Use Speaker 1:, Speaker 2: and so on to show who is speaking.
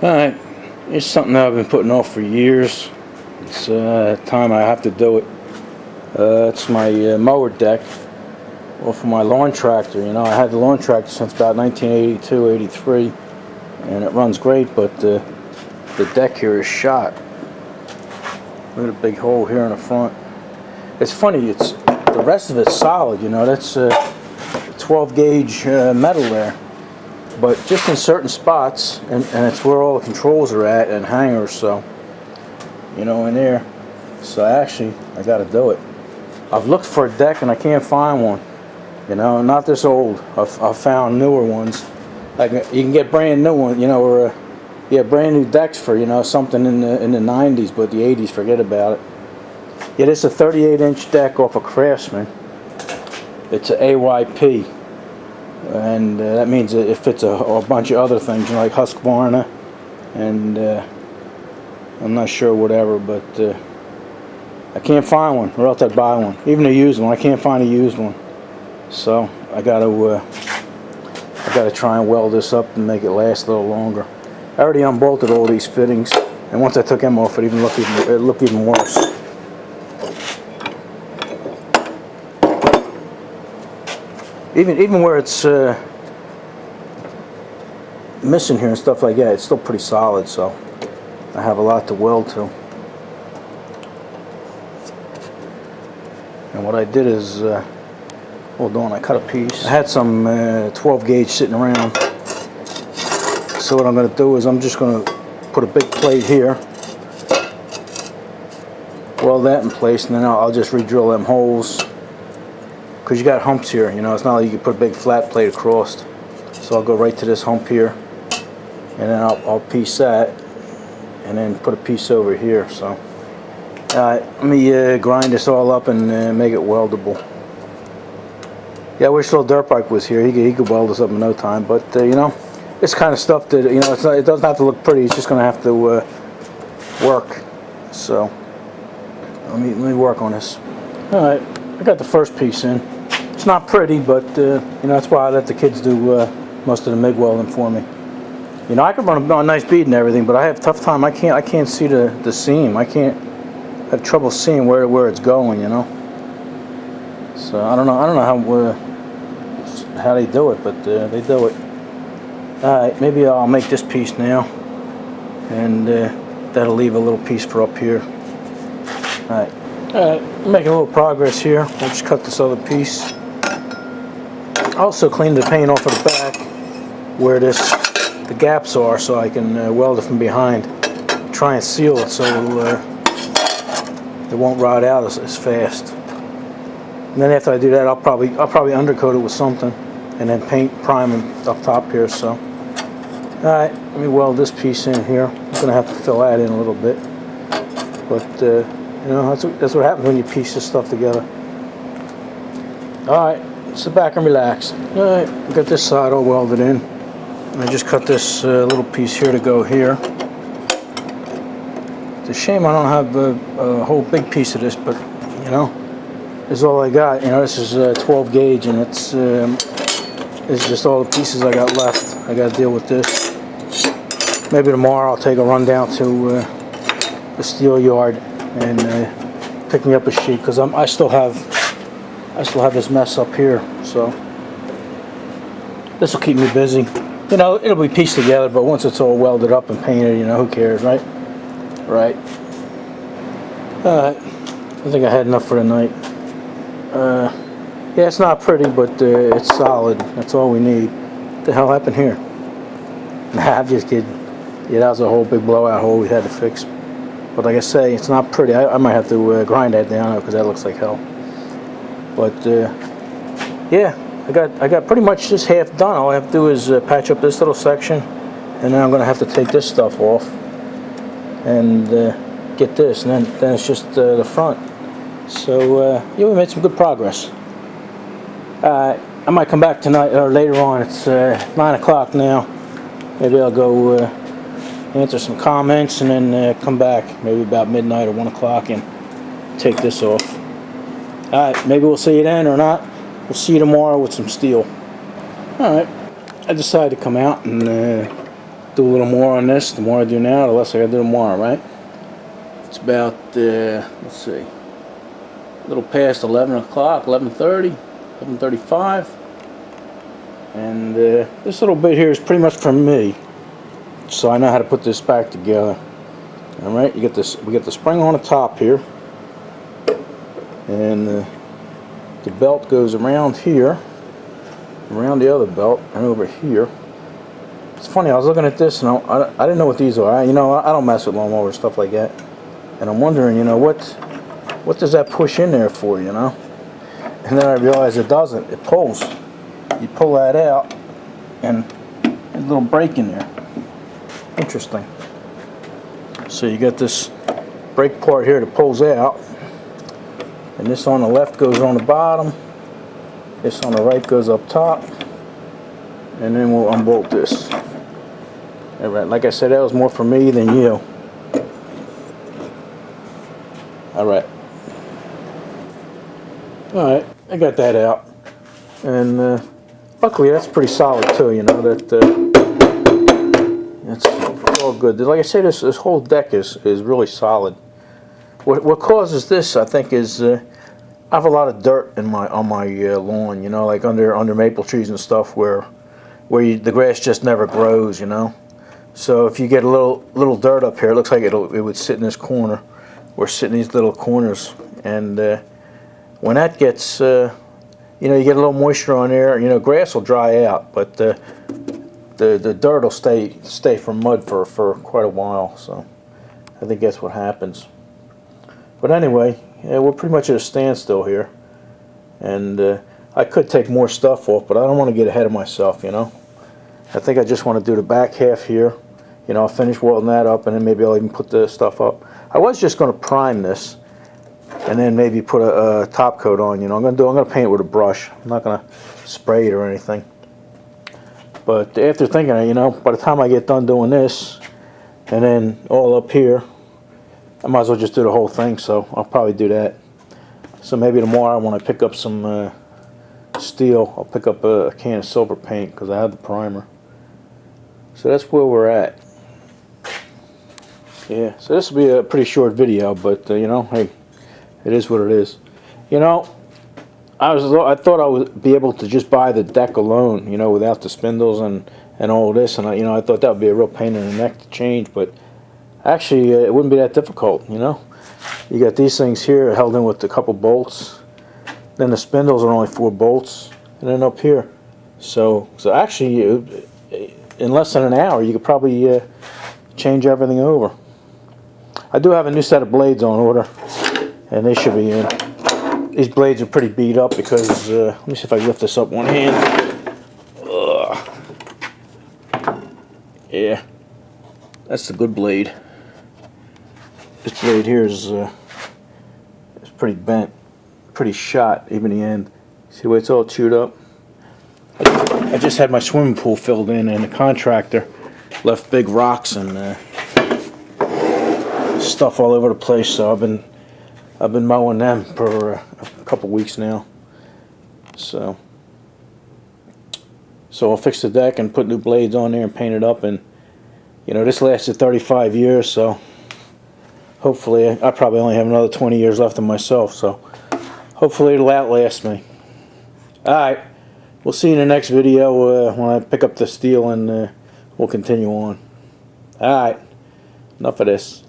Speaker 1: Alright, it's something that I've been putting off for years. It's time I have to do it. It's my mower deck off of my lawn tractor. You know, I had the lawn tractor since about 1982, 83, and it runs great, but the deck here is shot. Look at a big hole here in the front. It's funny, it's the rest of it's solid, you know, that's 12 gauge metal there. But just in certain spots, and it's where all the controls are at and hangers, so, you know, in there. So actually, I got to do it. I've looked for a deck and I can't find one. You know, not this old. I've found newer ones. Like you can get brand new ones, you know, or yeah, brand new decks for, you know, something in the 90s, but the 80s, forget about it. Yeah, this is a 38-inch deck off of Craftsman. It's a AYP. And that means it fits a bunch of other things, you know, like Husqvarna, and I'm not sure whatever, but I can't find one, or else I'd buy one. Even a used one, I can't find a used one. So I gotta try and weld this up and make it last a little longer. I already unbolted all these fittings, and once I took them off, it looked even worse. Even where it's missing here and stuff like that, it's still pretty solid, so I have a lot to weld to. And what I did is, hold on, I cut a piece. I had some 12 gauge sitting around. So what I'm going to do is I'm just going to put a big plate here, weld that in place, and then I'll just re-drill them holes. Because you got humps here, you know, it's not like you can put a big flat plate across. So I'll go right to this hump here, and then I'll piece that, and then put a piece over here. So let me grind this all up and make it weldable. Yeah, I wish little dirt bike was here. He could weld this up in no time. But you know, this kind of stuff that, you know, it doesn't have to look pretty. It's just going to have to work. So let me work on this. All right, I got the first piece in. It's not pretty, but you know, that's why I let the kids do most of the MIG welding for me. You know, I can run a nice bead and everything, but I have a tough time. I can't see the seam. I have trouble seeing where it's going. You know. So I don't know how they do it, but they do it. All right, maybe I'll make this piece now, and that'll leave a little piece for up here. All right. I'm making a little progress here. I'll just cut this other piece. I also cleaned the paint off of the back where the gaps are, so I can weld it from behind. Try and seal it so it won't rot out as fast. And then after I do that, I'll probably undercoat it with something, and then prime it up top here. So, all right, let me weld this piece in here. I'm gonna have to fill that in a little bit, but. You know, that's what happens when you piece this stuff together. Alright, sit back and relax. Alright, got this side all welded in. I just cut this little piece here to go here. It's a shame I don't have a whole big piece of this, but, you know, this is all I got. You know, this is 12 gauge, and it's just all the pieces I got left. I got to deal with this. Maybe tomorrow I'll take a run down to the steel yard and pick me up a sheet, because I still have this mess up here, so this will keep me busy. You know, it'll be pieced together, but once it's all welded up and painted, you know, who cares, right? Right. Alright, I think I had enough for the night. Yeah, it's not pretty, but it's solid. That's all we need. What the hell happened here? Nah, I'm just kidding. Yeah, that was a whole big blowout hole we had to fix. But like I say, it's not pretty. I might have to grind that down because that looks like hell. But yeah, I got pretty much this half done. All I have to do is patch up this little section, and then I'm going to have to take this stuff off and get this, and then it's just the front. So yeah, we made some good progress. I might come back tonight or later on. It's 9 o'clock now. Maybe I'll go answer some comments, and then come back maybe about midnight or 1 o'clock and take this off. Alright, maybe we'll see you then or not. We'll see you tomorrow with some steel. Alright, I decided to come out and do a little more on this. The more I do now, the less I gotta do tomorrow, right? It's about, let's see, a little past 11 o'clock, 11:30, 11:35. And this little bit here is pretty much for me, so I know how to put this back together. All right, you get this. We get the spring on the top here, and the belt goes around here, around the other belt, and over here. It's funny. I was looking at this, and I didn't know what these are. I don't mess with lawnmowers, stuff like that, and I'm wondering, what does that push in there for, And then I realized it doesn't. It pulls. You pull that out, and a little break in there. Interesting. So you got this brake part here that pulls out, and this on the left goes on the bottom, this on the right goes up top, and then we'll unbolt this. Alright, like I said, that was more for me than you. Alright. Alright, I got that out. And luckily that's pretty solid too, that's all good. Like I say, this whole deck is really solid. What causes this, I think, is I have a lot of dirt on my lawn, like under maple trees and stuff, where the grass just never grows, So if you get a little dirt up here, it looks like it would sit in this corner, or sit in these little corners, and when that gets, you get a little moisture on there, grass will dry out, but the dirt will stay from mud for quite a while. So I think that's what happens. But anyway, we're pretty much at a standstill here, and I could take more stuff off, but I don't want to get ahead of myself. I think I just want to do the back half here. I'll finish welding that up, and then maybe I'll even put the stuff up. I was just going to prime this, and then maybe put a top coat on. I'm going to paint it with a brush. I'm not going to spray it or anything. But after thinking, by the time I get done doing this, and then all up here, I might as well just do the whole thing. So I'll probably do that. So maybe tomorrow when I pick up some steel, I'll pick up a can of silver paint because I have the primer. So that's where we're at. Yeah. So this will be a pretty short video, but hey, it is what it is. I thought I would be able to just buy the deck alone, without the spindles and all this, and I thought that would be a real pain in the neck to change, but actually it wouldn't be that difficult. You got these things here held in with a couple bolts, then the spindles are only 4 bolts, and then up here. So actually, in less than an hour, you could probably change everything over. I do have a new set of blades on order, and they should be in. These blades are pretty beat up because, let me see if I can lift this up one hand. Yeah, that's the good blade. This blade here is pretty bent, pretty shot, even the end. See the way it's all chewed up? I just had my swimming pool filled in, and the contractor left big rocks and stuff all over the place, so I've been mowing them for a couple weeks now. So I'll fix the deck and put new blades on there and paint it up, and this lasted 35 years, so hopefully I probably only have another 20 years left in myself, so hopefully it'll outlast me. Alright, we'll see you in the next video when I pick up the steel, and we'll continue on. Alright, enough of this.